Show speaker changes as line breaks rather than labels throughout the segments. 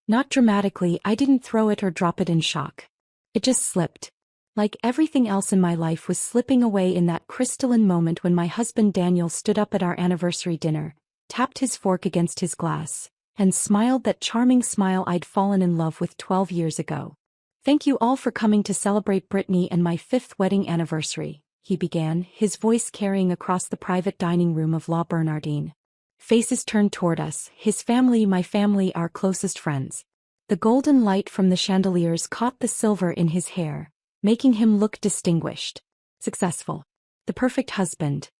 Not dramatically, I didn't throw it or drop it in shock. It just slipped. Like everything else in my life was slipping away in that crystalline moment when my husband Daniel stood up at our anniversary dinner, tapped his fork against his glass, and smiled that charming smile I'd fallen in love with 12 years ago. "Thank you all for coming to celebrate Brittany and my 5th wedding anniversary," he began, his voice carrying across the private dining room of La Bernardine. Faces turned toward us, his family, my family, our closest friends. The golden light from the chandeliers caught the silver in his hair, making him look distinguished, successful, the perfect husband.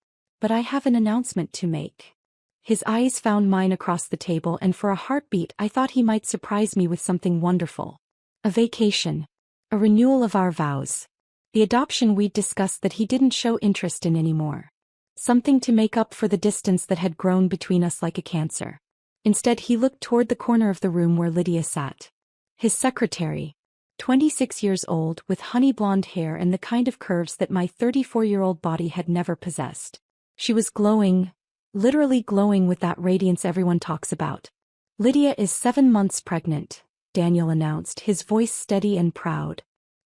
"But I have an announcement to make." His eyes found mine across the table, and for a heartbeat I thought he might surprise me with something wonderful. A vacation. A renewal of our vows. The adoption we'd discussed that he didn't show interest in anymore. Something to make up for the distance that had grown between us like a cancer. Instead, he looked toward the corner of the room where Lydia sat. His secretary. 26 years old, with honey blonde hair and the kind of curves that my 34-year-old body had never possessed. She was glowing, literally glowing with that radiance everyone talks about. "Lydia is 7 months pregnant," Daniel announced, his voice steady and proud.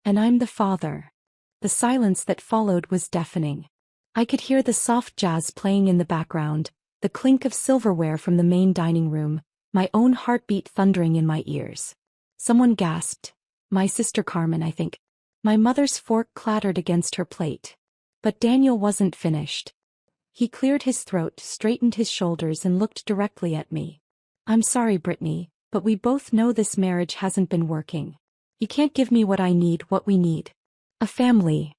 "And I'm the father." The silence that followed was deafening. I could hear the soft jazz playing in the background, the clink of silverware from the main dining room, my own heartbeat thundering in my ears. Someone gasped. My sister Carmen, I think. My mother's fork clattered against her plate. But Daniel wasn't finished. He cleared his throat, straightened his shoulders, and looked directly at me. "I'm sorry, Brittany, but we both know this marriage hasn't been working. You can't give me what I need, what we need. A family."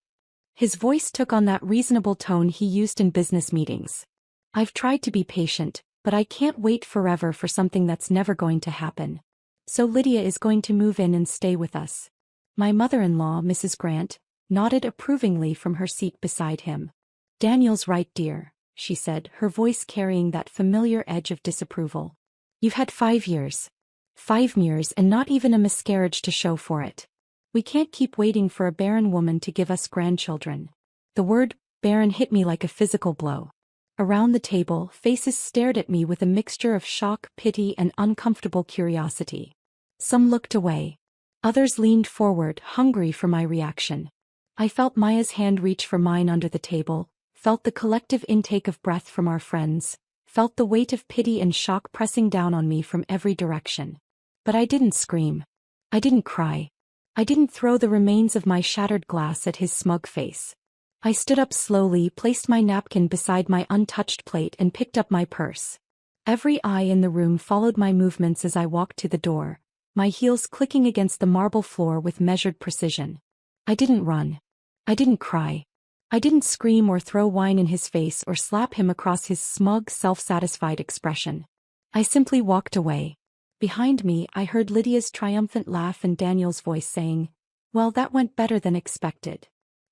His voice took on that reasonable tone he used in business meetings. "I've tried to be patient, but I can't wait forever for something that's never going to happen. So Lydia is going to move in and stay with us." My mother-in-law, Mrs. Grant, nodded approvingly from her seat beside him. "Daniel's right, dear," she said, her voice carrying that familiar edge of disapproval. "You've had 5 years. 5 years and not even a miscarriage to show for it. We can't keep waiting for a barren woman to give us grandchildren." The word barren hit me like a physical blow. Around the table, faces stared at me with a mixture of shock, pity, and uncomfortable curiosity. Some looked away. Others leaned forward, hungry for my reaction. I felt Maya's hand reach for mine under the table, felt the collective intake of breath from our friends, felt the weight of pity and shock pressing down on me from every direction. But I didn't scream. I didn't cry. I didn't throw the remains of my shattered glass at his smug face. I stood up slowly, placed my napkin beside my untouched plate, and picked up my purse. Every eye in the room followed my movements as I walked to the door, my heels clicking against the marble floor with measured precision. I didn't run. I didn't cry. I didn't scream or throw wine in his face or slap him across his smug, self-satisfied expression. I simply walked away. Behind me, I heard Lydia's triumphant laugh and Daniel's voice saying, "Well, that went better than expected."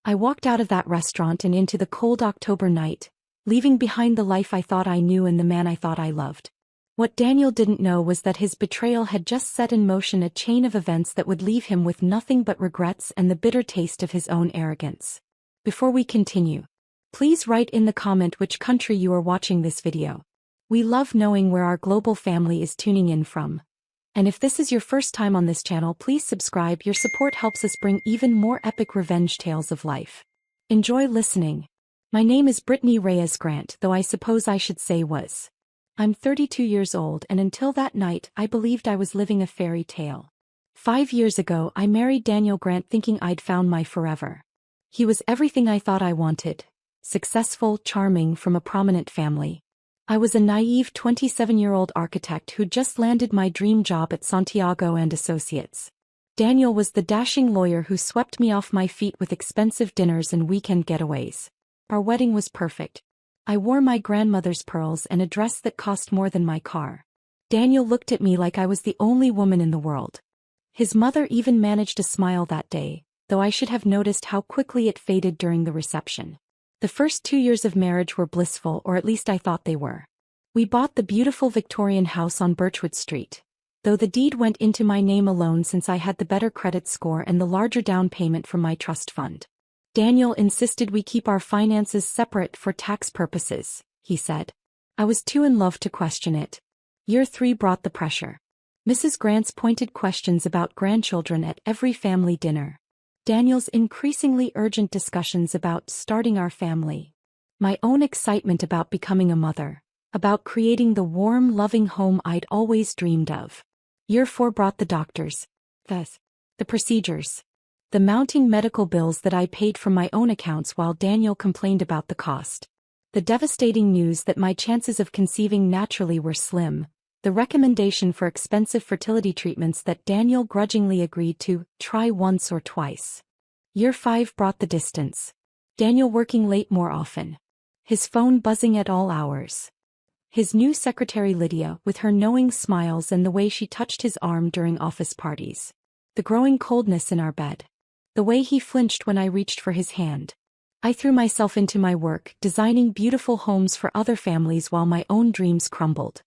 I walked out of that restaurant and into the cold October night, leaving behind the life I thought I knew and the man I thought I loved. What Daniel didn't know was that his betrayal had just set in motion a chain of events that would leave him with nothing but regrets and the bitter taste of his own arrogance. Before we continue, please write in the comment which country you are watching this video. We love knowing where our global family is tuning in from. And if this is your first time on this channel, please subscribe. Your support helps us bring even more epic revenge tales of life. Enjoy listening. My name is Brittany Reyes Grant, though I suppose I should say was. I'm 32 years old, and until that night I believed I was living a fairy tale. 5 years ago I married Daniel Grant thinking I'd found my forever. He was everything I thought I wanted. Successful, charming, from a prominent family. I was a naive 27-year-old architect who'd just landed my dream job at Santiago and Associates. Daniel was the dashing lawyer who swept me off my feet with expensive dinners and weekend getaways. Our wedding was perfect. I wore my grandmother's pearls and a dress that cost more than my car. Daniel looked at me like I was the only woman in the world. His mother even managed a smile that day, though I should have noticed how quickly it faded during the reception. The first 2 years of marriage were blissful, or at least I thought they were. We bought the beautiful Victorian house on Birchwood Street, though the deed went into my name alone since I had the better credit score and the larger down payment from my trust fund. Daniel insisted we keep our finances separate for tax purposes, he said. I was too in love to question it. Year 3 brought the pressure. Mrs. Grant's pointed questions about grandchildren at every family dinner. Daniel's increasingly urgent discussions about starting our family. My own excitement about becoming a mother. About creating the warm, loving home I'd always dreamed of. Year 4 brought the doctors. The procedures. The mounting medical bills that I paid from my own accounts while Daniel complained about the cost. The devastating news that my chances of conceiving naturally were slim. The recommendation for expensive fertility treatments that Daniel grudgingly agreed to try once or twice. Year 5 brought the distance. Daniel working late more often. His phone buzzing at all hours. His new secretary Lydia with her knowing smiles and the way she touched his arm during office parties. The growing coldness in our bed. The way he flinched when I reached for his hand. I threw myself into my work, designing beautiful homes for other families while my own dreams crumbled.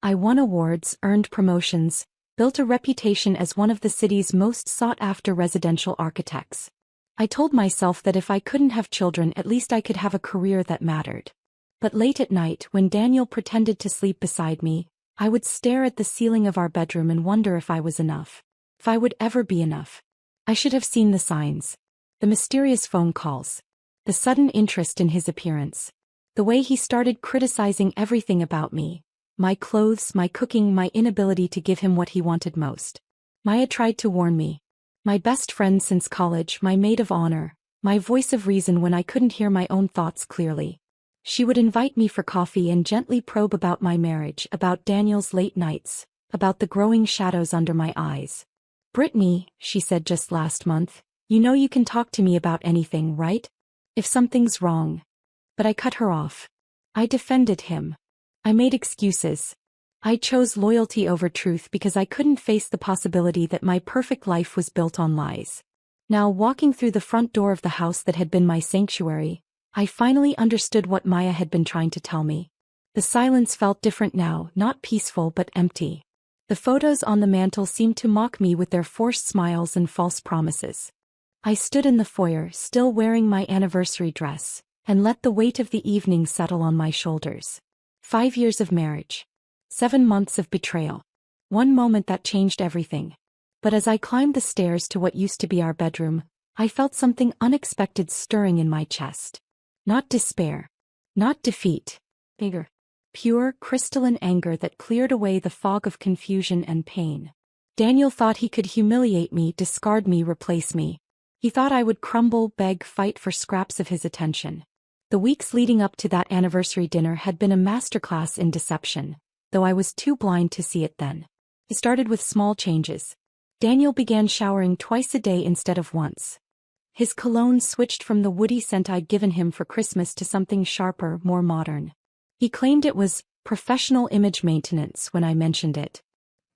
I won awards, earned promotions, built a reputation as one of the city's most sought-after residential architects. I told myself that if I couldn't have children, at least I could have a career that mattered. But late at night, when Daniel pretended to sleep beside me, I would stare at the ceiling of our bedroom and wonder if I was enough. If I would ever be enough. I should have seen the signs. The mysterious phone calls. The sudden interest in his appearance. The way he started criticizing everything about me. My clothes, my cooking, my inability to give him what he wanted most. Maya tried to warn me. My best friend since college, my maid of honor, my voice of reason when I couldn't hear my own thoughts clearly. She would invite me for coffee and gently probe about my marriage, about Daniel's late nights, about the growing shadows under my eyes. "Brittany," she said just last month, "you know you can talk to me about anything, right? If something's wrong." But I cut her off. I defended him. I made excuses. I chose loyalty over truth because I couldn't face the possibility that my perfect life was built on lies. Now, walking through the front door of the house that had been my sanctuary, I finally understood what Maya had been trying to tell me. The silence felt different now, not peaceful but empty. The photos on the mantel seemed to mock me with their forced smiles and false promises. I stood in the foyer, still wearing my anniversary dress, and let the weight of the evening settle on my shoulders. 5 years of marriage. 7 months of betrayal. One moment that changed everything. But as I climbed the stairs to what used to be our bedroom, I felt something unexpected stirring in my chest. Not despair. Not defeat. Bigger. Pure, crystalline anger that cleared away the fog of confusion and pain. Daniel thought he could humiliate me, discard me, replace me. He thought I would crumble, beg, fight for scraps of his attention. The weeks leading up to that anniversary dinner had been a masterclass in deception, though I was too blind to see it then. It started with small changes. Daniel began showering twice a day instead of once. His cologne switched from the woody scent I'd given him for Christmas to something sharper, more modern. He claimed it was professional image maintenance when I mentioned it.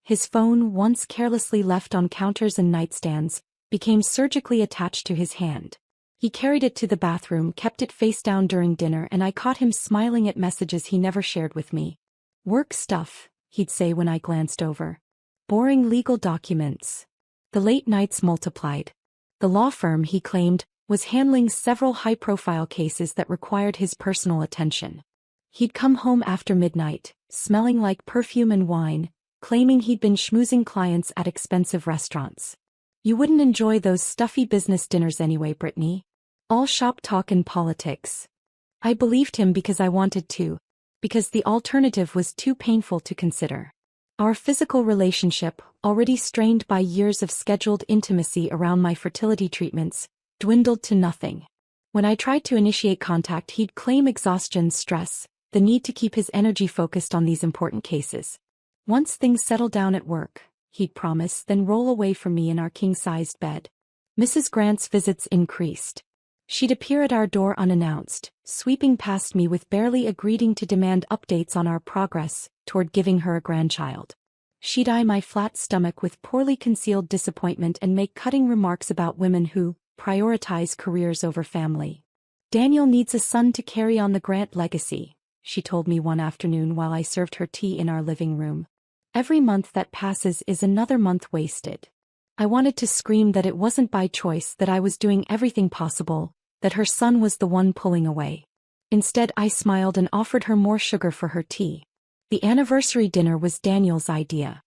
His phone, once carelessly left on counters and nightstands, became surgically attached to his hand. He carried it to the bathroom, kept it face down during dinner, and I caught him smiling at messages he never shared with me. "Work stuff," he'd say when I glanced over. "Boring legal documents." The late nights multiplied. The law firm, he claimed, was handling several high-profile cases that required his personal attention. He'd come home after midnight, smelling like perfume and wine, claiming he'd been schmoozing clients at expensive restaurants. "You wouldn't enjoy those stuffy business dinners anyway, Brittany. All shop talk and politics." I believed him because I wanted to, because the alternative was too painful to consider. Our physical relationship, already strained by years of scheduled intimacy around my fertility treatments, dwindled to nothing. When I tried to initiate contact, he'd claim exhaustion, stress, the need to keep his energy focused on these important cases. "Once things settle down at work," he'd promise, then roll away from me in our king-sized bed. Mrs. Grant's visits increased. She'd appear at our door unannounced, sweeping past me with barely a greeting to demand updates on our progress toward giving her a grandchild. She'd eye my flat stomach with poorly concealed disappointment and make cutting remarks about women who prioritize careers over family. "Daniel needs a son to carry on the Grant legacy," she told me one afternoon while I served her tea in our living room. "Every month that passes is another month wasted." I wanted to scream that it wasn't by choice, that I was doing everything possible, that her son was the one pulling away. Instead, I smiled and offered her more sugar for her tea. The anniversary dinner was Daniel's idea.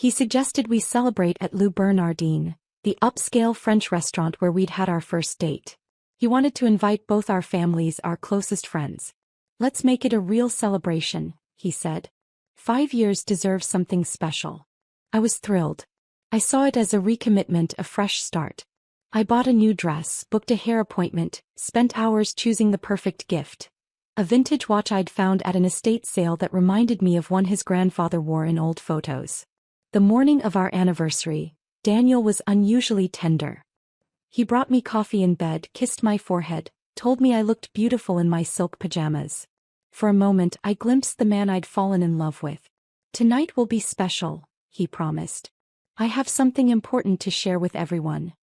He suggested we celebrate at Le Bernardin, the upscale French restaurant where we'd had our first date. He wanted to invite both our families, our closest friends. Let's make it a real celebration, he said. 5 years deserves something special. I was thrilled. I saw it as a recommitment, a fresh start. I bought a new dress, booked a hair appointment, spent hours choosing the perfect gift. A vintage watch I'd found at an estate sale that reminded me of one his grandfather wore in old photos. The morning of our anniversary, Daniel was unusually tender. He brought me coffee in bed, kissed my forehead, told me I looked beautiful in my silk pajamas. For a moment I glimpsed the man I'd fallen in love with. Tonight will be special, he promised. I have something important to share with everyone.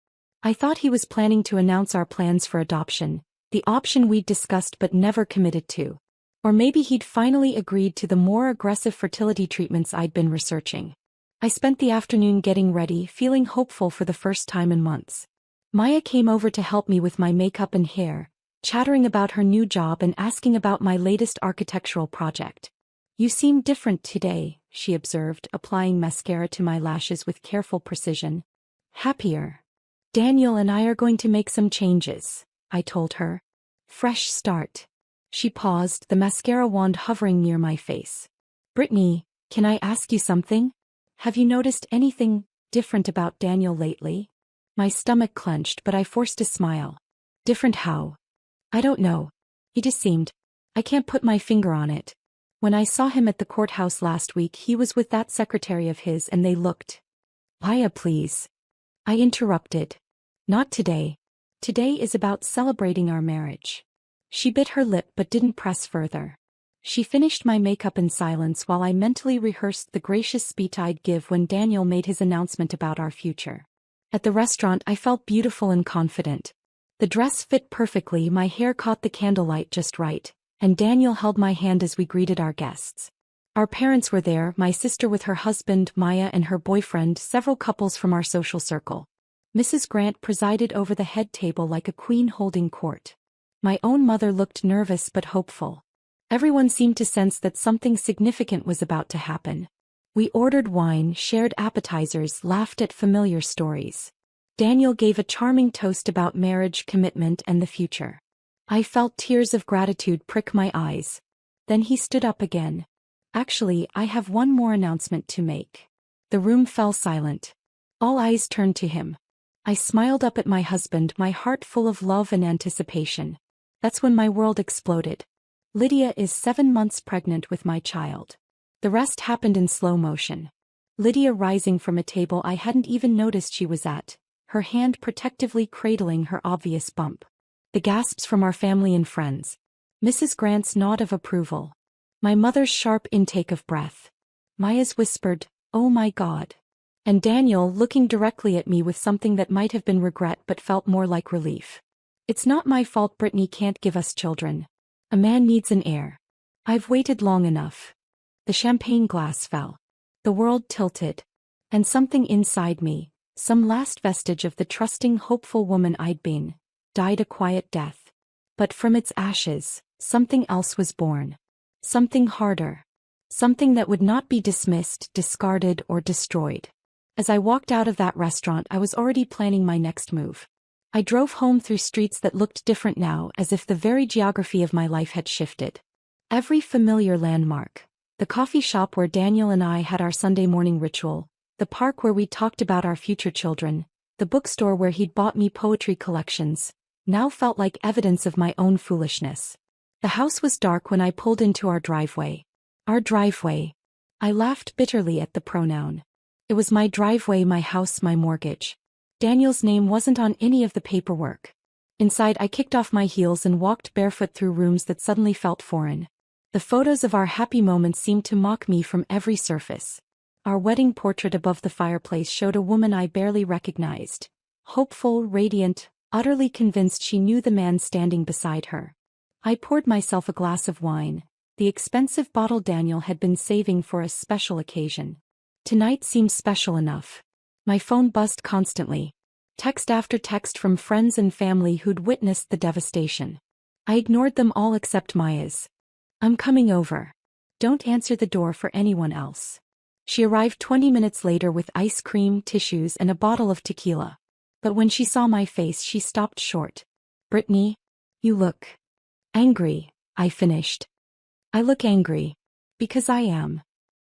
I thought he was planning to announce our plans for adoption, the option we'd discussed but never committed to. Or maybe he'd finally agreed to the more aggressive fertility treatments I'd been researching. I spent the afternoon getting ready, feeling hopeful for the first time in months. Maya came over to help me with my makeup and hair, chattering about her new job and asking about my latest architectural project. You seem different today, she observed, applying mascara to my lashes with careful precision. Happier. Daniel and I are going to make some changes, I told her. Fresh start. She paused, the mascara wand hovering near my face. Brittany, can I ask you something? Have you noticed anything different about Daniel lately? My stomach clenched, but I forced a smile. Different how? I don't know. He just seemed. I can't put my finger on it. When I saw him at the courthouse last week, he was with that secretary of his and they looked. Maya, please. I interrupted. Not today. Today is about celebrating our marriage. She bit her lip but didn't press further. She finished my makeup in silence while I mentally rehearsed the gracious speech I'd give when Daniel made his announcement about our future. At the restaurant I felt beautiful and confident. The dress fit perfectly, my hair caught the candlelight just right, and Daniel held my hand as we greeted our guests. Our parents were there, my sister with her husband, Maya, and her boyfriend, several couples from our social circle. Mrs. Grant presided over the head table like a queen holding court. My own mother looked nervous but hopeful. Everyone seemed to sense that something significant was about to happen. We ordered wine, shared appetizers, laughed at familiar stories. Daniel gave a charming toast about marriage, commitment, and the future. I felt tears of gratitude prick my eyes. Then he stood up again. Actually, I have one more announcement to make. The room fell silent. All eyes turned to him. I smiled up at my husband, my heart full of love and anticipation. That's when my world exploded. Lydia is 7 months pregnant with my child. The rest happened in slow motion. Lydia rising from a table I hadn't even noticed she was at, her hand protectively cradling her obvious bump. The gasps from our family and friends. Mrs. Grant's nod of approval. My mother's sharp intake of breath. Maya's whispered, "Oh my God." And Daniel looking directly at me with something that might have been regret but felt more like relief. It's not my fault Brittany can't give us children. A man needs an heir. I've waited long enough. The champagne glass fell. The world tilted. And something inside me, some last vestige of the trusting, hopeful woman I'd been, died a quiet death. But from its ashes, something else was born. Something harder. Something that would not be dismissed, discarded, or destroyed. As I walked out of that restaurant, I was already planning my next move. I drove home through streets that looked different now, as if the very geography of my life had shifted. Every familiar landmark. The coffee shop where Daniel and I had our Sunday morning ritual, the park where we talked about our future children, the bookstore where he'd bought me poetry collections, now felt like evidence of my own foolishness. The house was dark when I pulled into our driveway. Our driveway. I laughed bitterly at the pronoun. It was my driveway, my house, my mortgage. Daniel's name wasn't on any of the paperwork. Inside I kicked off my heels and walked barefoot through rooms that suddenly felt foreign. The photos of our happy moments seemed to mock me from every surface. Our wedding portrait above the fireplace showed a woman I barely recognized. Hopeful, radiant, utterly convinced she knew the man standing beside her. I poured myself a glass of wine, the expensive bottle Daniel had been saving for a special occasion. Tonight seemed special enough. My phone buzzed constantly. Text after text from friends and family who'd witnessed the devastation. I ignored them all except Maya's. "I'm coming over. Don't answer the door for anyone else." She arrived 20 minutes later with ice cream, tissues, and a bottle of tequila. But when she saw my face, she stopped short. "Brittany, you look angry," I finished. "I look angry. Because I am."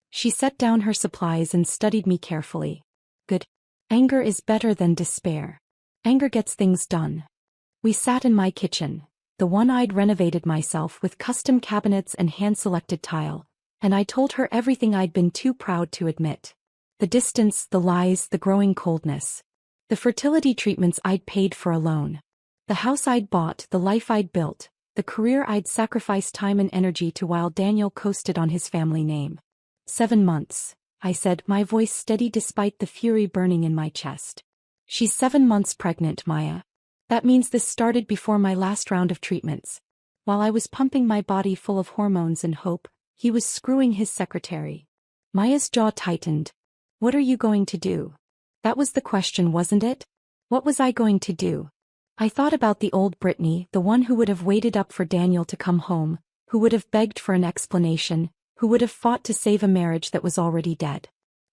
She set down her supplies and studied me carefully. "Good. Anger is better than despair. Anger gets things done." We sat in my kitchen, the one I'd renovated myself with custom cabinets and hand-selected tile, and I told her everything I'd been too proud to admit. The distance, the lies, the growing coldness. The fertility treatments I'd paid for alone. The house I'd bought, the life I'd built, the career I'd sacrificed time and energy to while Daniel coasted on his family name. 7 months, I said, my voice steady despite the fury burning in my chest. "She's 7 months pregnant, Maya. That means this started before my last round of treatments. While I was pumping my body full of hormones and hope, he was screwing his secretary." Maya's jaw tightened. "What are you going to do?" That was the question, wasn't it? What was I going to do? I thought about the old Brittany, the one who would have waited up for Daniel to come home, who would have begged for an explanation, who would have fought to save a marriage that was already dead.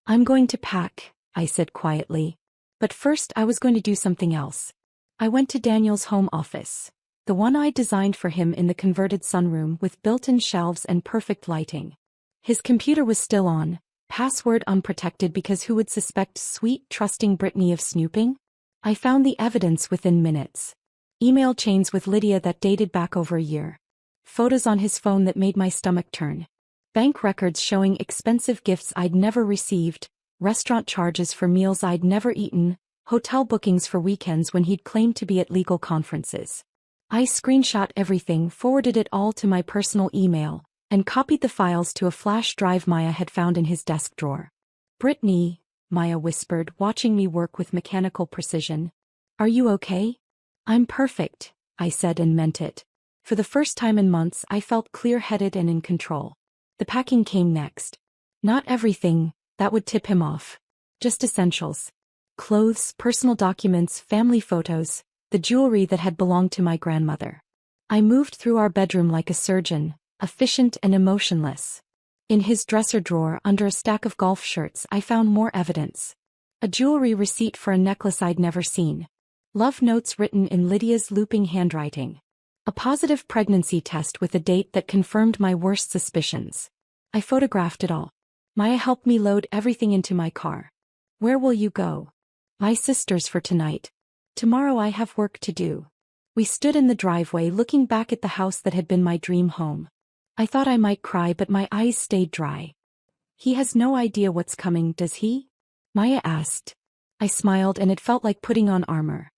"I'm going to pack," I said quietly. But first I was going to do something else. I went to Daniel's home office. The one I designed for him in the converted sunroom with built-in shelves and perfect lighting. His computer was still on, password unprotected, because who would suspect sweet, trusting Brittany of snooping? I found the evidence within minutes. Email chains with Lydia that dated back over a year. Photos on his phone that made my stomach turn. Bank records showing expensive gifts I'd never received, restaurant charges for meals I'd never eaten, hotel bookings for weekends when he'd claimed to be at legal conferences. I screenshot everything, forwarded it all to my personal email, and copied the files to a flash drive Maya had found in his desk drawer. "Brittany," Maya whispered, watching me work with mechanical precision. "Are you okay?" "I'm perfect," I said and meant it. For the first time in months I felt clear-headed and in control. The packing came next. Not everything, that would tip him off. Just essentials. Clothes, personal documents, family photos, the jewelry that had belonged to my grandmother. I moved through our bedroom like a surgeon, efficient and emotionless. In his dresser drawer under a stack of golf shirts I found more evidence. A jewelry receipt for a necklace I'd never seen. Love notes written in Lydia's looping handwriting. A positive pregnancy test with a date that confirmed my worst suspicions. I photographed it all. Maya helped me load everything into my car. "Where will you go?" "My sister's for tonight. Tomorrow I have work to do." We stood in the driveway looking back at the house that had been my dream home. I thought I might cry, but my eyes stayed dry. "He has no idea what's coming, does he?" Maya asked. I smiled, and it felt like putting on armor.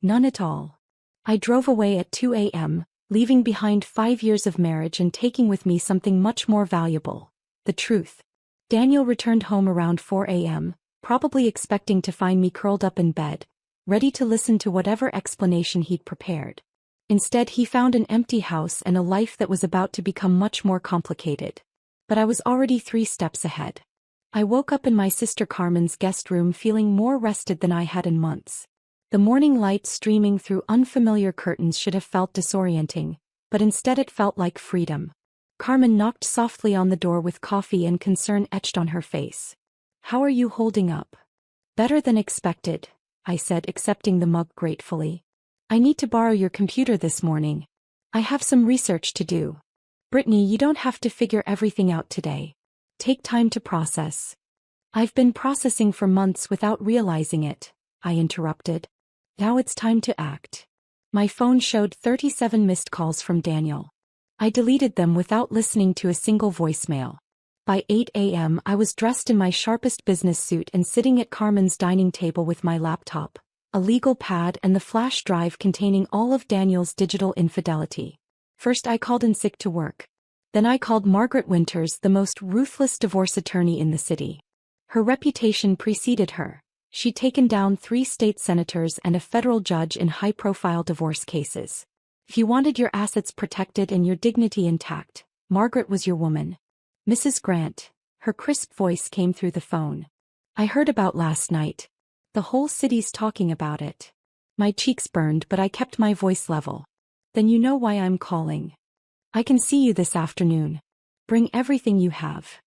"None at all." I drove away at 2 a.m., leaving behind 5 years of marriage and taking with me something much more valuable: the truth. Daniel returned home around 4 a.m., probably expecting to find me curled up in bed, ready to listen to whatever explanation he'd prepared. Instead, he found an empty house and a life that was about to become much more complicated. But I was already 3 steps ahead. I woke up in my sister Carmen's guest room feeling more rested than I had in months. The morning light streaming through unfamiliar curtains should have felt disorienting, but instead it felt like freedom. Carmen knocked softly on the door with coffee and concern etched on her face. "How are you holding up?" "Better than expected," I said, accepting the mug gratefully. "I need to borrow your computer this morning. I have some research to do." "Brittany, you don't have to figure everything out today. Take time to process." "I've been processing for months without realizing it," I interrupted. "Now it's time to act." My phone showed 37 missed calls from Daniel. I deleted them without listening to a single voicemail. By 8 a.m. I was dressed in my sharpest business suit and sitting at Carmen's dining table with my laptop, a legal pad, and the flash drive containing all of Daniel's digital infidelity. First I called in sick to work. Then I called Margaret Winters, the most ruthless divorce attorney in the city. Her reputation preceded her. She'd taken down 3 state senators and a federal judge in high-profile divorce cases. If you wanted your assets protected and your dignity intact, Margaret was your woman. "Mrs. Grant," her crisp voice came through the phone. "I heard about last night. The whole city's talking about it." My cheeks burned, but I kept my voice level. "Then you know why I'm calling. I can see you this afternoon. Bring everything you have."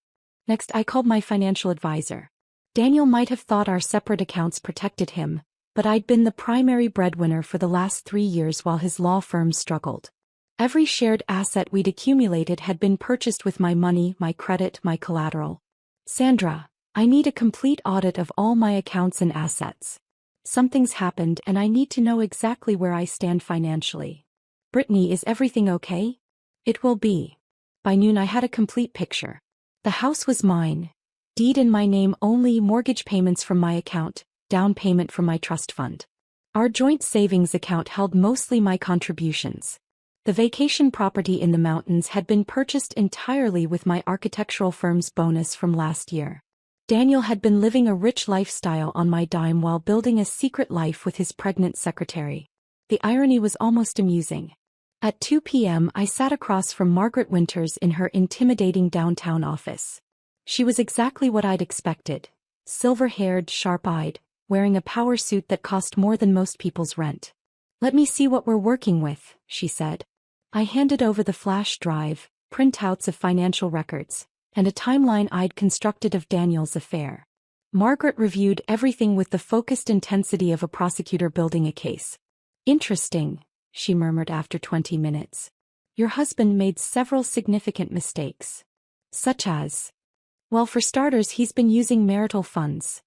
Next, I called my financial advisor. Daniel might have thought our separate accounts protected him, but I'd been the primary breadwinner for the last 3 years while his law firm struggled. Every shared asset we'd accumulated had been purchased with my money, my credit, my collateral. Sandra, I need a complete audit of all my accounts and assets. Something's happened and I need to know exactly where I stand financially. Brittany, is everything okay? It will be. By noon I had a complete picture. The house was mine. Deed in my name only, mortgage payments from my account, down payment from my trust fund. Our joint savings account held mostly my contributions. The vacation property in the mountains had been purchased entirely with my architectural firm's bonus from last year. Daniel had been living a rich lifestyle on my dime while building a secret life with his pregnant secretary. The irony was almost amusing. At 2 p.m. I sat across from Margaret Winters in her intimidating downtown office. She was exactly what I'd expected. Silver-haired, sharp-eyed, wearing a power suit that cost more than most people's rent. "Let me see what we're working with," she said. I handed over the flash drive, printouts of financial records, and a timeline I'd constructed of Daniel's affair. Margaret reviewed everything with the focused intensity of a prosecutor building a case. "Interesting," she murmured after 20 minutes. "Your husband made several significant mistakes. Such as? Well, for starters, he's been using marital funds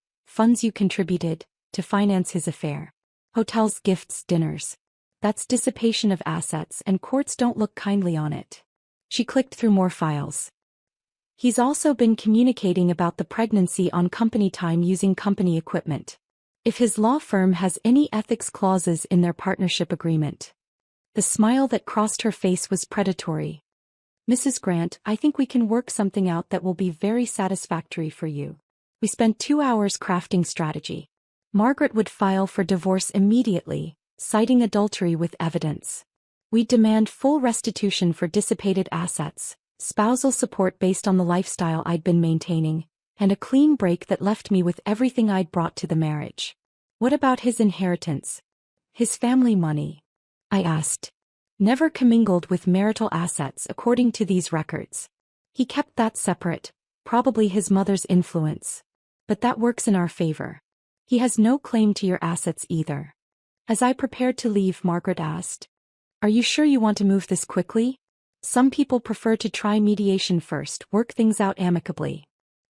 you contributed, to finance his affair. Hotels, gifts, dinners. That's dissipation of assets and courts don't look kindly on it." She clicked through more files. "He's also been communicating about the pregnancy on company time using company equipment. If his law firm has any ethics clauses in their partnership agreement." The smile that crossed her face was predatory. "Mrs. Grant, I think we can work something out that will be very satisfactory for you." We spent 2 hours crafting strategy. Margaret would file for divorce immediately, citing adultery with evidence. We'd demand full restitution for dissipated assets, spousal support based on the lifestyle I'd been maintaining, and a clean break that left me with everything I'd brought to the marriage. "What about his inheritance? His family money?" I asked. "Never commingled with marital assets according to these records. He kept that separate, probably his mother's influence. But that works in our favor. He has no claim to your assets either." As I prepared to leave, Margaret asked, "Are you sure you want to move this quickly? Some people prefer to try mediation first, work things out amicably."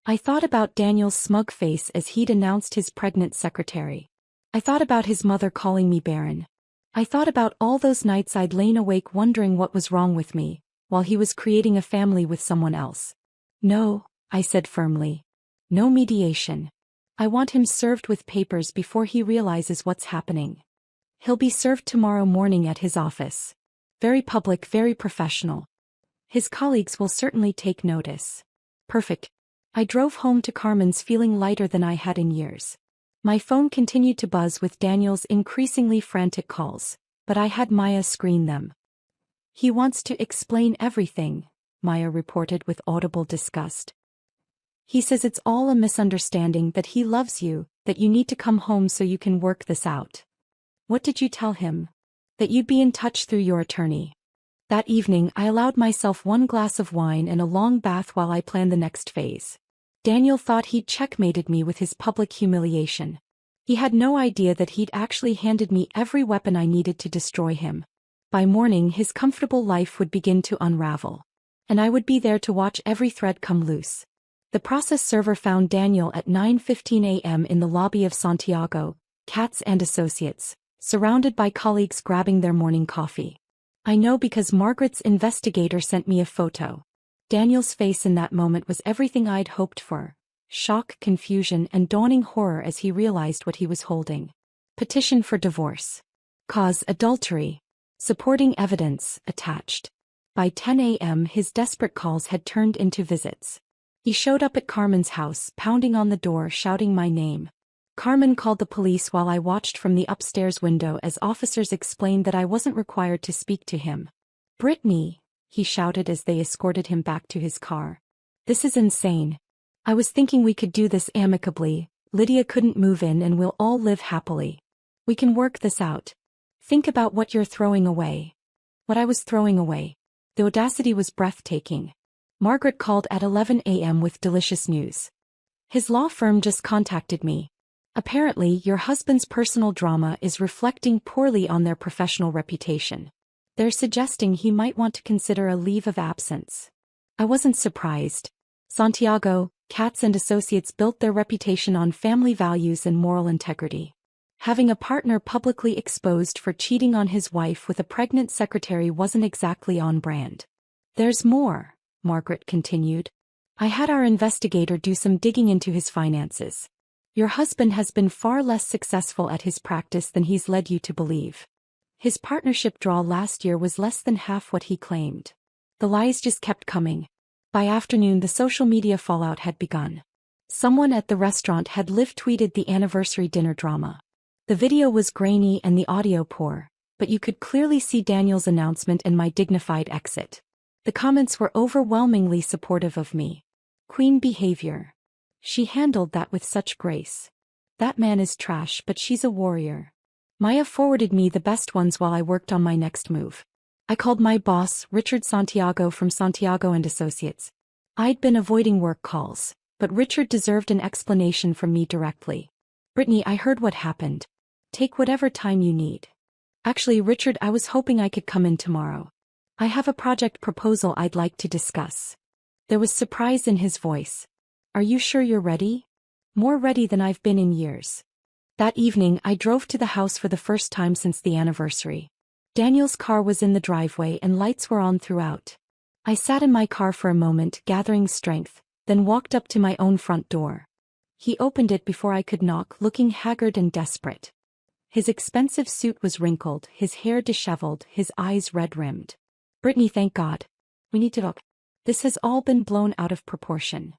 I thought about Daniel's smug face as he'd announced his pregnant secretary. I thought about his mother calling me barren. I thought about all those nights I'd lain awake wondering what was wrong with me, while he was creating a family with someone else. "No," I said firmly. "No mediation. I want him served with papers before he realizes what's happening. He'll be served tomorrow morning at his office. Very public, very professional. His colleagues will certainly take notice." Perfect. I drove home to Carmen's feeling lighter than I had in years. My phone continued to buzz with Daniel's increasingly frantic calls, but I had Maya screen them. "He wants to explain everything," Maya reported with audible disgust. "He says it's all a misunderstanding, that he loves you, that you need to come home so you can work this out." "What did you tell him?" "That you'd be in touch through your attorney." That evening, I allowed myself 1 glass of wine and a long bath while I planned the next phase. Daniel thought he'd checkmated me with his public humiliation. He had no idea that he'd actually handed me every weapon I needed to destroy him. By morning, his comfortable life would begin to unravel. And I would be there to watch every thread come loose. The process server found Daniel at 9:15 a.m. in the lobby of Santiago, Katz and Associates, surrounded by colleagues grabbing their morning coffee. I know because Margaret's investigator sent me a photo. Daniel's face in that moment was everything I'd hoped for: shock, confusion, and dawning horror as he realized what he was holding. Petition for divorce. Cause: adultery. Supporting evidence: attached. By 10 a.m. his desperate calls had turned into visits. He showed up at Carmen's house, pounding on the door, shouting my name. Carmen called the police while I watched from the upstairs window as officers explained that I wasn't required to speak to him. "Brittany," he shouted as they escorted him back to his car. "This is insane. I was thinking we could do this amicably. Lydia couldn't move in and we'll all live happily. We can work this out. Think about what you're throwing away." What I was throwing away. The audacity was breathtaking. Margaret called at 11 a.m. with delicious news. His law firm just contacted me. Apparently, your husband's personal drama is reflecting poorly on their professional reputation. They're suggesting he might want to consider a leave of absence. I wasn't surprised. Santiago, Katz and Associates built their reputation on family values and moral integrity. Having a partner publicly exposed for cheating on his wife with a pregnant secretary wasn't exactly on brand. There's more, Margaret continued. I had our investigator do some digging into his finances. Your husband has been far less successful at his practice than he's led you to believe. His partnership draw last year was less than half what he claimed. The lies just kept coming. By afternoon, the social media fallout had begun. Someone at the restaurant had live-tweeted the anniversary dinner drama. The video was grainy and the audio poor, but you could clearly see Daniel's announcement and my dignified exit. The comments were overwhelmingly supportive of me. Queen behavior. She handled that with such grace. That man is trash, but she's a warrior. Maya forwarded me the best ones while I worked on my next move. I called my boss, Richard Santiago from Santiago and Associates. I'd been avoiding work calls, but Richard deserved an explanation from me directly. Brittany, I heard what happened. Take whatever time you need. Actually, Richard, I was hoping I could come in tomorrow. I have a project proposal I'd like to discuss. There was surprise in his voice. Are you sure you're ready? More ready than I've been in years. That evening, I drove to the house for the first time since the anniversary. Daniel's car was in the driveway and lights were on throughout. I sat in my car for a moment, gathering strength, then walked up to my own front door. He opened it before I could knock, looking haggard and desperate. His expensive suit was wrinkled, his hair disheveled, his eyes red-rimmed. Brittany, thank God. We need to talk. This has all been blown out of proportion.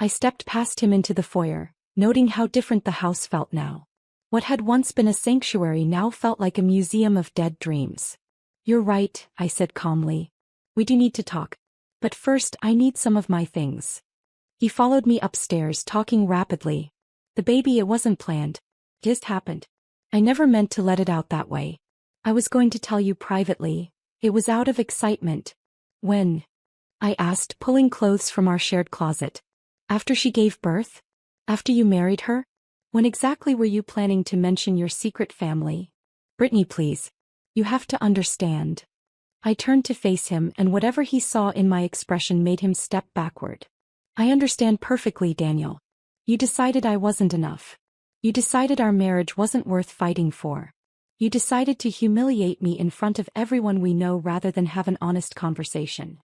I stepped past him into the foyer, noting how different the house felt now. What had once been a sanctuary now felt like a museum of dead dreams. You're right, I said calmly. We do need to talk. But first, I need some of my things. He followed me upstairs, talking rapidly. The baby, it wasn't planned. It just happened. I never meant to let it out that way. I was going to tell you privately. It was out of excitement. When? I asked, pulling clothes from our shared closet. After she gave birth? After you married her? When exactly were you planning to mention your secret family? Brittany, please. You have to understand. I turned to face him, and whatever he saw in my expression made him step backward. I understand perfectly, Daniel. You decided I wasn't enough. You decided our marriage wasn't worth fighting for. You decided to humiliate me in front of everyone we know rather than have an honest conversation.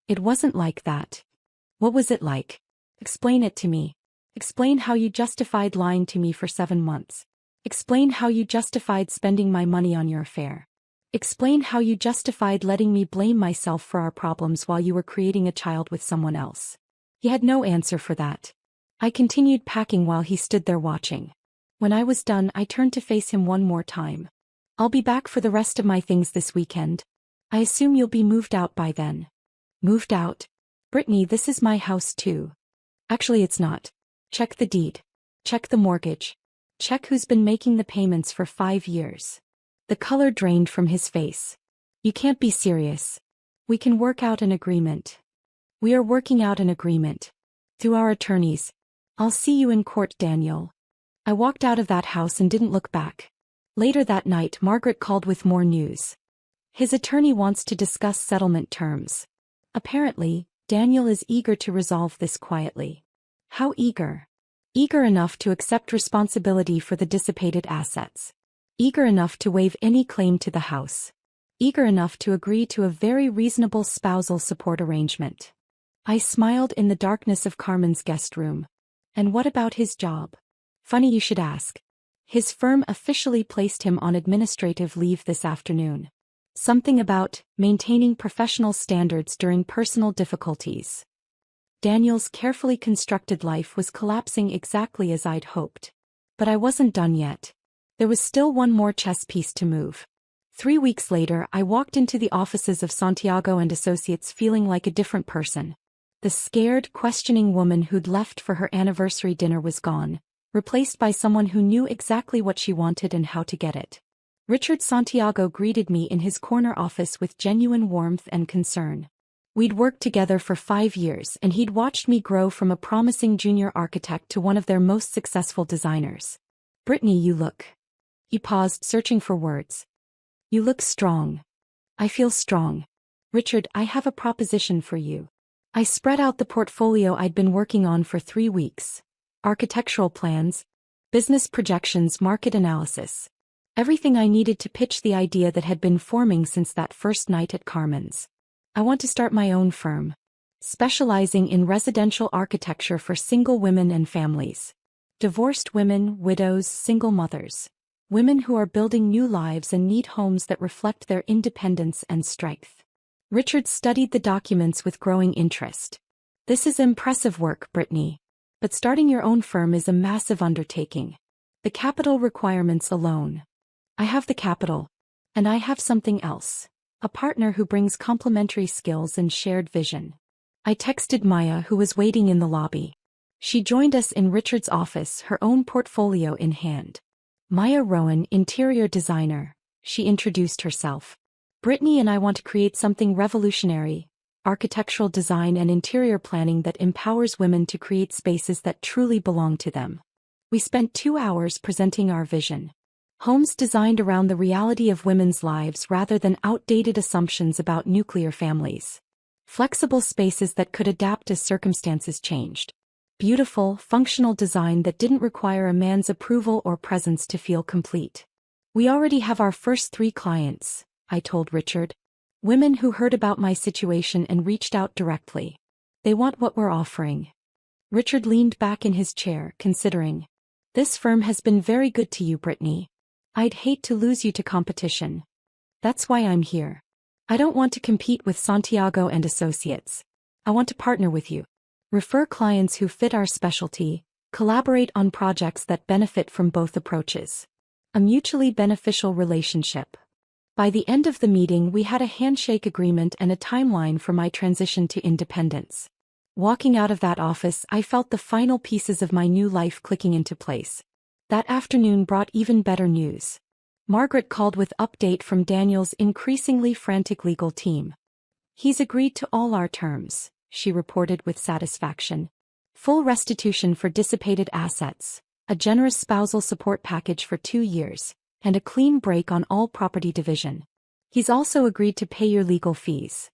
It wasn't like that. What was it like? Explain it to me. Explain how you justified lying to me for 7 months. Explain how you justified spending my money on your affair. Explain how you justified letting me blame myself for our problems while you were creating a child with someone else. He had no answer for that. I continued packing while he stood there watching. When I was done, I turned to face him one more time. I'll be back for the rest of my things this weekend. I assume you'll be moved out by then. Moved out? Brittany, this is my house too. Actually, it's not. Check the deed. Check the mortgage. Check who's been making the payments for 5 years. The color drained from his face. You can't be serious. We can work out an agreement. We are working out an agreement. Through our attorneys. I'll see you in court, Daniel. I walked out of that house and didn't look back. Later that night, Margaret called with more news. His attorney wants to discuss settlement terms. Apparently, Daniel is eager to resolve this quietly. How eager? Eager enough to accept responsibility for the dissipated assets. Eager enough to waive any claim to the house. Eager enough to agree to a very reasonable spousal support arrangement. I smiled in the darkness of Carmen's guest room. And what about his job? Funny you should ask. His firm officially placed him on administrative leave this afternoon. Something about maintaining professional standards during personal difficulties. Daniel's carefully constructed life was collapsing exactly as I'd hoped. But I wasn't done yet. There was still one more chess piece to move. 3 weeks later, I walked into the offices of Santiago and Associates feeling like a different person. The scared, questioning woman who'd left for her anniversary dinner was gone, replaced by someone who knew exactly what she wanted and how to get it. Richard Santiago greeted me in his corner office with genuine warmth and concern. We'd worked together for 5 years and he'd watched me grow from a promising junior architect to one of their most successful designers. Brittany, you look. He paused, searching for words. You look strong. I feel strong. Richard, I have a proposition for you. I spread out the portfolio I'd been working on for 3 weeks. Architectural plans, business projections, market analysis. Everything I needed to pitch the idea that had been forming since that first night at Carmen's. I want to start my own firm, specializing in residential architecture for single women and families. Divorced women, widows, single mothers. Women who are building new lives and need homes that reflect their independence and strength. Richard studied the documents with growing interest. This is impressive work, Brittany. But starting your own firm is a massive undertaking. The capital requirements alone. I have the capital. And I have something else. A partner who brings complementary skills and shared vision. I texted Maya, who was waiting in the lobby. She joined us in Richard's office, her own portfolio in hand. Maya Rowan, interior designer. She introduced herself. Brittany and I want to create something revolutionary. Architectural design and interior planning that empowers women to create spaces that truly belong to them. We spent 2 hours presenting our vision. Homes designed around the reality of women's lives rather than outdated assumptions about nuclear families. Flexible spaces that could adapt as circumstances changed. Beautiful, functional design that didn't require a man's approval or presence to feel complete. We already have our first 3 clients, I told Richard. Women who heard about my situation and reached out directly. They want what we're offering. Richard leaned back in his chair, considering. This firm has been very good to you, Brittany. I'd hate to lose you to competition. That's why I'm here. I don't want to compete with Santiago and Associates. I want to partner with you. Refer clients who fit our specialty, collaborate on projects that benefit from both approaches. A mutually beneficial relationship. By the end of the meeting, we had a handshake agreement and a timeline for my transition to independence. Walking out of that office, I felt the final pieces of my new life clicking into place. That afternoon brought even better news. Margaret called with update from Daniel's increasingly frantic legal team. He's agreed to all our terms, she reported with satisfaction. Full restitution for dissipated assets, a generous spousal support package for 2 years, and a clean break on all property division. He's also agreed to pay your legal fees.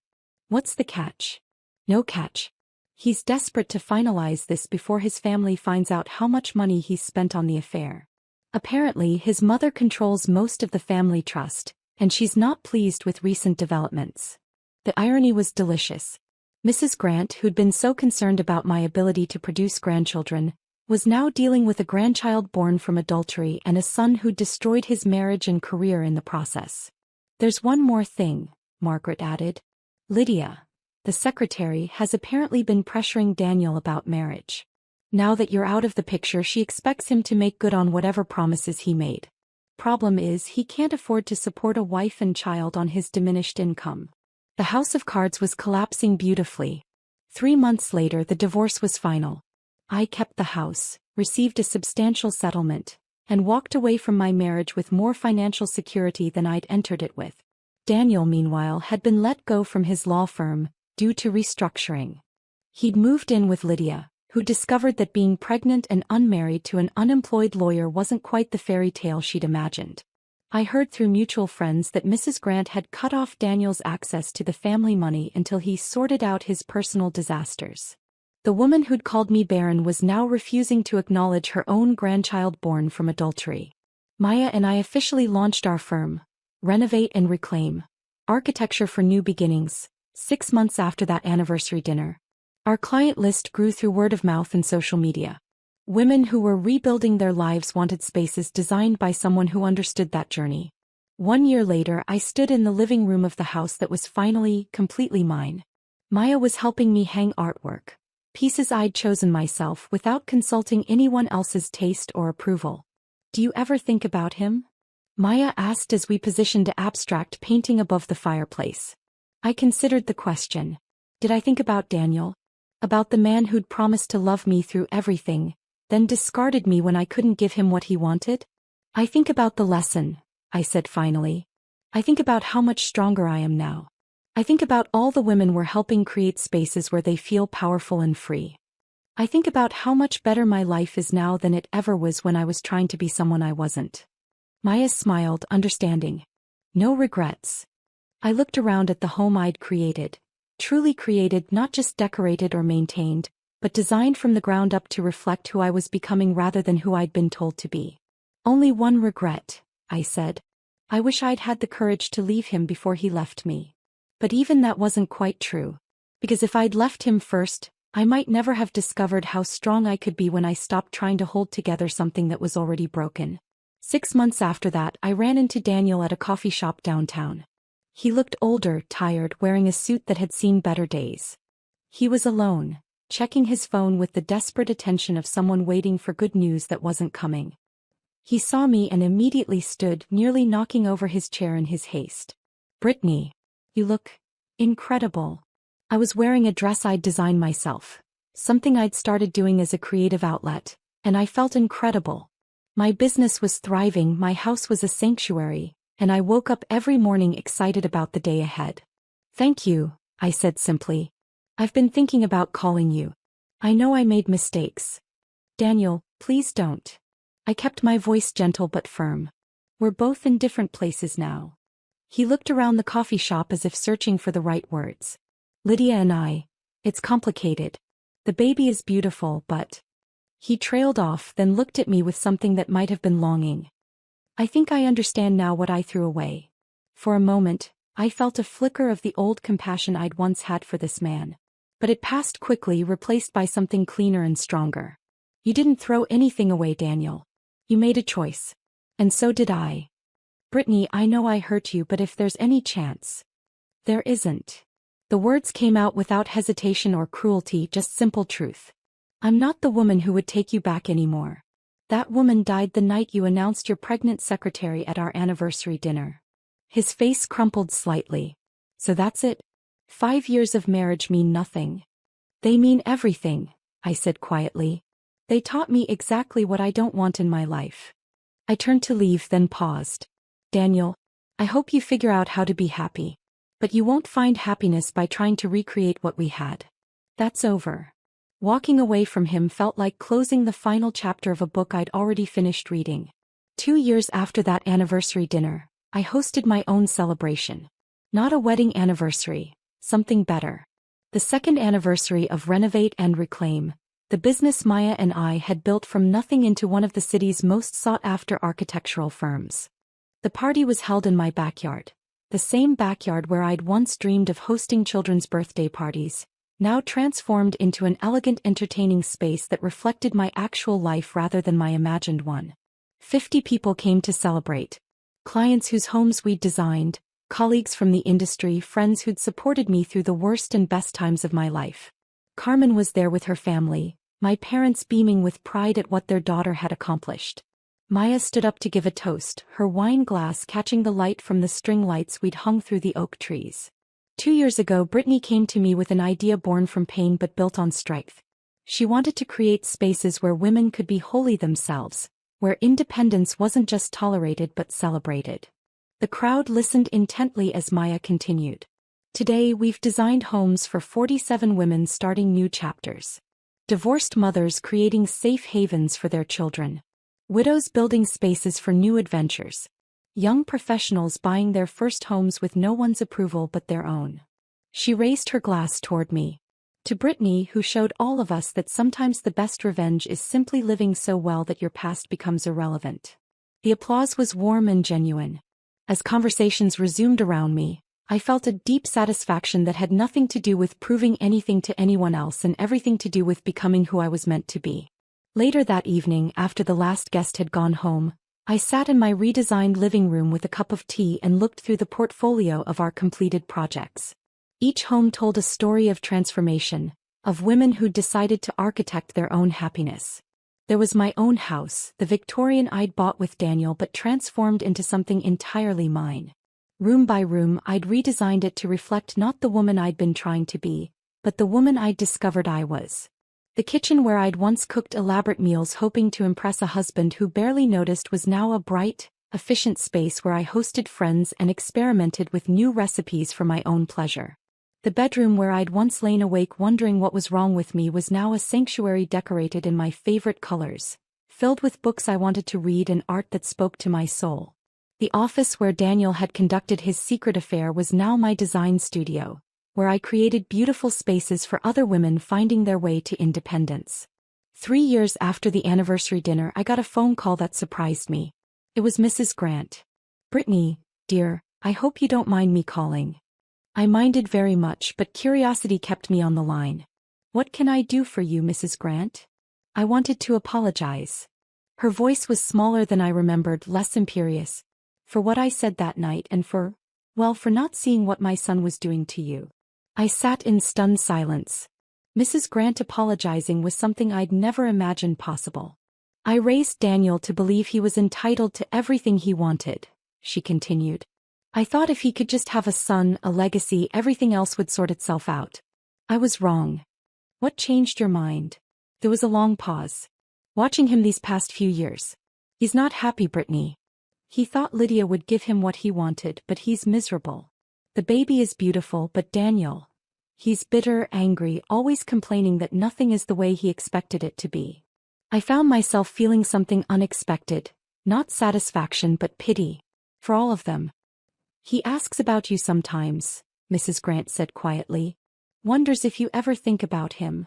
What's the catch? No catch. He's desperate to finalize this before his family finds out how much money he's spent on the affair. Apparently, his mother controls most of the family trust, and she's not pleased with recent developments. The irony was delicious. Mrs. Grant, who'd been so concerned about my ability to produce grandchildren, was now dealing with a grandchild born from adultery and a son who'd destroyed his marriage and career in the process. There's one more thing, Margaret added. Lydia, the secretary, has apparently been pressuring Daniel about marriage. Now that you're out of the picture, she expects him to make good on whatever promises he made. Problem is, he can't afford to support a wife and child on his diminished income. The house of cards was collapsing beautifully. 3 months later, the divorce was final. I kept the house, received a substantial settlement, and walked away from my marriage with more financial security than I'd entered it with. Daniel, meanwhile, had been let go from his law firm, due to restructuring. He'd moved in with Lydia, who discovered that being pregnant and unmarried to an unemployed lawyer wasn't quite the fairy tale she'd imagined. I heard through mutual friends that Mrs. Grant had cut off Daniel's access to the family money until he sorted out his personal disasters. The woman who'd called me barren was now refusing to acknowledge her own grandchild born from adultery. Maya and I officially launched our firm, Renovate and Reclaim. Architecture for New Beginnings, 6 months after that anniversary dinner. Our client list grew through word of mouth and social media. Women who were rebuilding their lives wanted spaces designed by someone who understood that journey. 1 year later, I stood in the living room of the house that was finally, completely mine. Maya was helping me hang artwork. Pieces I'd chosen myself without consulting anyone else's taste or approval. Do you ever think about him? Maya asked as we positioned the abstract painting above the fireplace. I considered the question. Did I think about Daniel? About the man who'd promised to love me through everything, then discarded me when I couldn't give him what he wanted? I think about the lesson, I said finally. I think about how much stronger I am now. I think about all the women we're helping create spaces where they feel powerful and free. I think about how much better my life is now than it ever was when I was trying to be someone I wasn't. Maya smiled, understanding. No regrets. I looked around at the home I'd created. Truly created, not just decorated or maintained, but designed from the ground up to reflect who I was becoming rather than who I'd been told to be. Only one regret, I said. I wish I'd had the courage to leave him before he left me. But even that wasn't quite true. Because if I'd left him first, I might never have discovered how strong I could be when I stopped trying to hold together something that was already broken. 6 months after that, I ran into Daniel at a coffee shop downtown. He looked older, tired, wearing a suit that had seen better days. He was alone, checking his phone with the desperate attention of someone waiting for good news that wasn't coming. He saw me and immediately stood, nearly knocking over his chair in his haste. "Brittany, you look incredible." I was wearing a dress I'd designed myself, something I'd started doing as a creative outlet, and I felt incredible. My business was thriving, my house was a sanctuary, and I woke up every morning excited about the day ahead. "Thank you," I said simply. "I've been thinking about calling you. I know I made mistakes." "Daniel, please don't." I kept my voice gentle but firm. "We're both in different places now." He looked around the coffee shop as if searching for the right words. "Lydia and I, it's complicated. The baby is beautiful, but..." He trailed off, then looked at me with something that might have been longing. "I think I understand now what I threw away." For a moment, I felt a flicker of the old compassion I'd once had for this man. But it passed quickly, replaced by something cleaner and stronger. "You didn't throw anything away, Daniel. You made a choice. And so did I. Brittany, I know I hurt you, but if there's any chance..." "There isn't." The words came out without hesitation or cruelty, just simple truth. "I'm not the woman who would take you back anymore. That woman died the night you announced your pregnant secretary at our anniversary dinner." His face crumpled slightly. "So that's it? 5 years of marriage mean nothing." "They mean everything," I said quietly. "They taught me exactly what I don't want in my life." I turned to leave, then paused. "Daniel, I hope you figure out how to be happy. But you won't find happiness by trying to recreate what we had. That's over." Walking away from him felt like closing the final chapter of a book I'd already finished reading. 2 years after that anniversary dinner, I hosted my own celebration. Not a wedding anniversary, something better. The second anniversary of Renovate and Reclaim, the business Maya and I had built from nothing into one of the city's most sought-after architectural firms. The party was held in my backyard, the same backyard where I'd once dreamed of hosting children's birthday parties, now transformed into an elegant, entertaining space that reflected my actual life rather than my imagined one. 50 people came to celebrate. Clients whose homes we'd designed, colleagues from the industry, friends who'd supported me through the worst and best times of my life. Carmen was there with her family, my parents beaming with pride at what their daughter had accomplished. Maya stood up to give a toast, her wine glass catching the light from the string lights we'd hung through the oak trees. 2 years ago, Brittany came to me with an idea born from pain but built on strength. She wanted to create spaces where women could be wholly themselves, where independence wasn't just tolerated but celebrated. The crowd listened intently as Maya continued. "Today, we've designed homes for 47 women starting new chapters. Divorced mothers creating safe havens for their children. Widows building spaces for new adventures. Young professionals buying their first homes with no one's approval but their own." She raised her glass toward me. "To Brittany, who showed all of us that sometimes the best revenge is simply living so well that your past becomes irrelevant." The applause was warm and genuine. As conversations resumed around me, I felt a deep satisfaction that had nothing to do with proving anything to anyone else and everything to do with becoming who I was meant to be. Later that evening, after the last guest had gone home, I sat in my redesigned living room with a cup of tea and looked through the portfolio of our completed projects. Each home told a story of transformation, of women who decided to architect their own happiness. There was my own house, the Victorian I'd bought with Daniel but transformed into something entirely mine. Room by room, I'd redesigned it to reflect not the woman I'd been trying to be, but the woman I'd discovered I was. The kitchen where I'd once cooked elaborate meals hoping to impress a husband who barely noticed was now a bright, efficient space where I hosted friends and experimented with new recipes for my own pleasure. The bedroom where I'd once lain awake wondering what was wrong with me was now a sanctuary decorated in my favorite colors, filled with books I wanted to read and art that spoke to my soul. The office where Daniel had conducted his secret affair was now my design studio, where I created beautiful spaces for other women finding their way to independence. 3 years after the anniversary dinner, I got a phone call that surprised me. It was Mrs. Grant. "Brittany, dear, I hope you don't mind me calling." I minded very much, but curiosity kept me on the line. "What can I do for you, Mrs. Grant?" I wanted to apologize. Her voice was smaller than I remembered, less imperious. For what I said that night and for not seeing what my son was doing to you. I sat in stunned silence. Mrs. Grant apologizing was something I'd never imagined possible. "I raised Daniel to believe he was entitled to everything he wanted," she continued. "I thought if he could just have a son, a legacy, everything else would sort itself out. I was wrong." "What changed your mind?" There was a long pause. "Watching him these past few years. He's not happy, Brittany. He thought Lydia would give him what he wanted, but he's miserable. The baby is beautiful, but Daniel. He's bitter, angry, always complaining that nothing is the way he expected it to be." I found myself feeling something unexpected, not satisfaction but pity. For all of them. "He asks about you sometimes," Mrs. Grant said quietly. "Wonders if you ever think about him."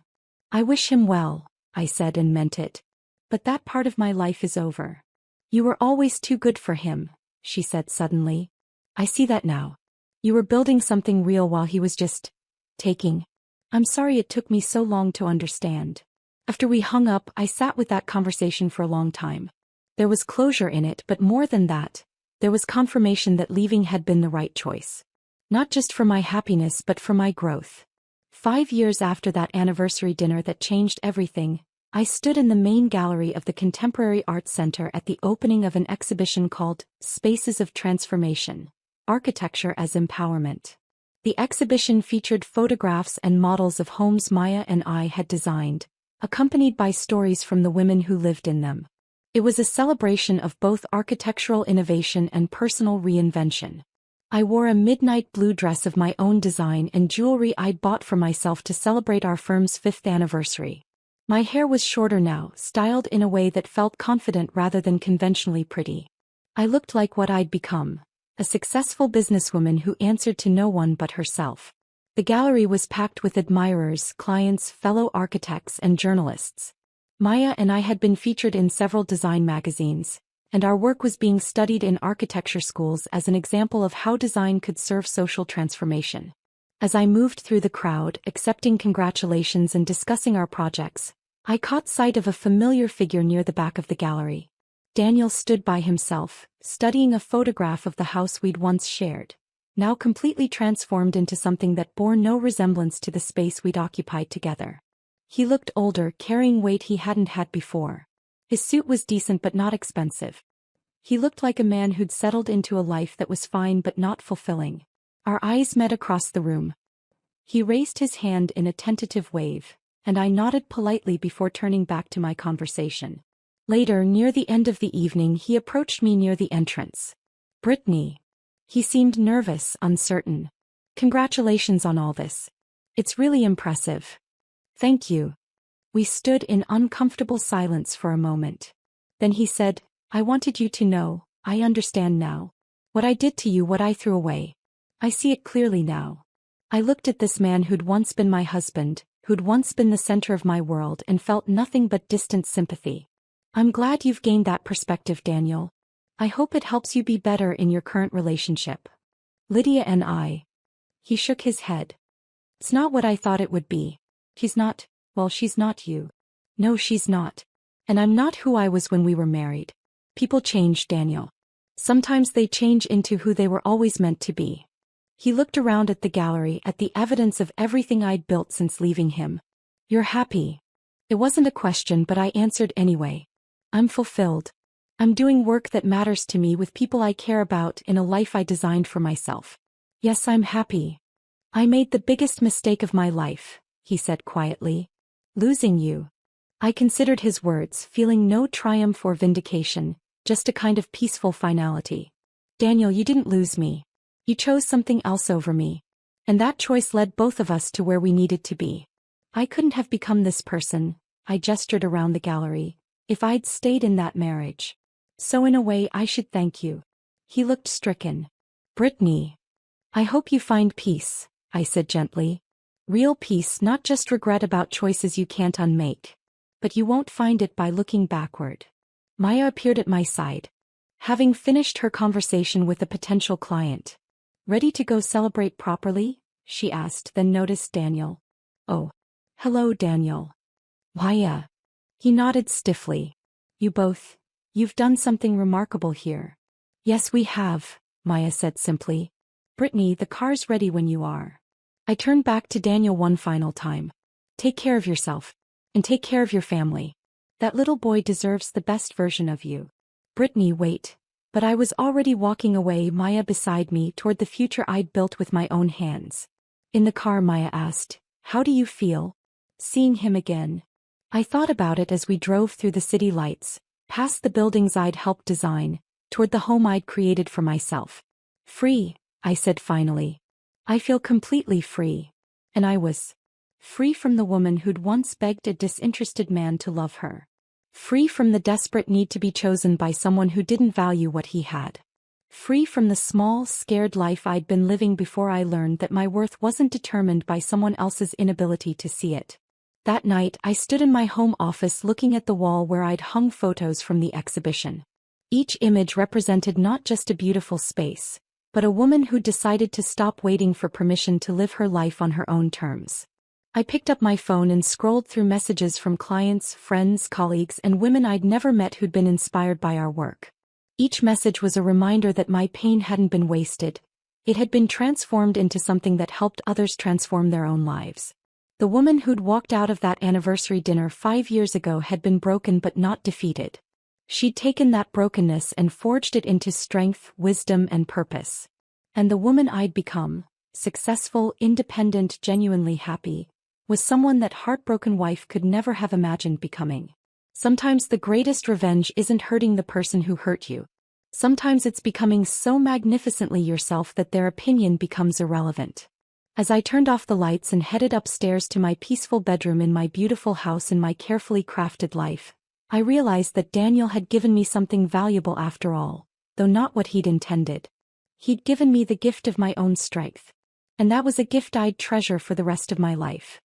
"I wish him well," I said and meant it. "But that part of my life is over." "You were always too good for him," she said suddenly. "I see that now. You were building something real while he was just taking. I'm sorry it took me so long to understand." After we hung up, I sat with that conversation for a long time. There was closure in it, but more than that, there was confirmation that leaving had been the right choice. Not just for my happiness but for my growth. 5 years after that anniversary dinner that changed everything, I stood in the main gallery of the Contemporary Arts Center at the opening of an exhibition called Spaces of Transformation: Architecture as Empowerment. The exhibition featured photographs and models of homes Maya and I had designed, accompanied by stories from the women who lived in them. It was a celebration of both architectural innovation and personal reinvention. I wore a midnight blue dress of my own design and jewelry I'd bought for myself to celebrate our firm's 5th anniversary. My hair was shorter now, styled in a way that felt confident rather than conventionally pretty. I looked like what I'd become, a successful businesswoman who answered to no one but herself. The gallery was packed with admirers, clients, fellow architects, and journalists. Maya and I had been featured in several design magazines, and our work was being studied in architecture schools as an example of how design could serve social transformation. As I moved through the crowd, accepting congratulations and discussing our projects, I caught sight of a familiar figure near the back of the gallery. Daniel stood by himself, studying a photograph of the house we'd once shared, now completely transformed into something that bore no resemblance to the space we'd occupied together. He looked older, carrying weight he hadn't had before. His suit was decent but not expensive. He looked like a man who'd settled into a life that was fine but not fulfilling. Our eyes met across the room. He raised his hand in a tentative wave, and I nodded politely before turning back to my conversation. Later, near the end of the evening, he approached me near the entrance. "Brittany." He seemed nervous, uncertain. "Congratulations on all this. It's really impressive." "Thank you." We stood in uncomfortable silence for a moment. Then he said, "I wanted you to know, I understand now. What I did to you, what I threw away. I see it clearly now." I looked at this man who'd once been my husband, who'd once been the center of my world, and felt nothing but distant sympathy. "I'm glad you've gained that perspective, Daniel. I hope it helps you be better in your current relationship." "Lydia and I." He shook his head. "It's not what I thought it would be. She's not you. No, she's not. And I'm not who I was when we were married. People change, Daniel. Sometimes they change into who they were always meant to be." He looked around at the gallery, at the evidence of everything I'd built since leaving him. "You're happy?" It wasn't a question, but I answered anyway. "I'm fulfilled. I'm doing work that matters to me with people I care about in a life I designed for myself. Yes, I'm happy. I made the biggest mistake of my life," he said quietly. "Losing you." I considered his words, feeling no triumph or vindication, just a kind of peaceful finality. Daniel, you didn't lose me. You chose something else over me. And that choice led both of us to where we needed to be. I couldn't have become this person, I gestured around the gallery, if I'd stayed in that marriage. So in a way I should thank you. He looked stricken. Brittany. I hope you find peace, I said gently. Real peace, not just regret about choices you can't unmake. But you won't find it by looking backward. Maya appeared at my side, having finished her conversation with a potential client. Ready to go celebrate properly? She asked, then noticed Daniel. Oh. Hello, Daniel. Maya. He nodded stiffly. You've done something remarkable here. Yes, we have, Maya said simply. Brittany, the car's ready when you are. I turned back to Daniel one final time. Take care of yourself. And take care of your family. That little boy deserves the best version of you. Brittany, wait. But I was already walking away, Maya beside me, toward the future I'd built with my own hands. In the car, Maya asked, how do you feel? Seeing him again. I thought about it as we drove through the city lights, past the buildings I'd helped design, toward the home I'd created for myself. Free, I said finally. I feel completely free. And I was free from the woman who'd once begged a disinterested man to love her. Free from the desperate need to be chosen by someone who didn't value what he had. Free from the small, scared life I'd been living before I learned that my worth wasn't determined by someone else's inability to see it. That night, I stood in my home office looking at the wall where I'd hung photos from the exhibition. Each image represented not just a beautiful space, but a woman who decided to stop waiting for permission to live her life on her own terms. I picked up my phone and scrolled through messages from clients, friends, colleagues, and women I'd never met who'd been inspired by our work. Each message was a reminder that my pain hadn't been wasted. It had been transformed into something that helped others transform their own lives. The woman who'd walked out of that anniversary dinner 5 years ago had been broken but not defeated. She'd taken that brokenness and forged it into strength, wisdom, and purpose. And the woman I'd become, successful, independent, genuinely happy, was someone that heartbroken wife could never have imagined becoming. Sometimes the greatest revenge isn't hurting the person who hurt you. Sometimes it's becoming so magnificently yourself that their opinion becomes irrelevant. As I turned off the lights and headed upstairs to my peaceful bedroom in my beautiful house in my carefully crafted life, I realized that Daniel had given me something valuable after all, though not what he'd intended. He'd given me the gift of my own strength. And that was a gift I'd treasure for the rest of my life.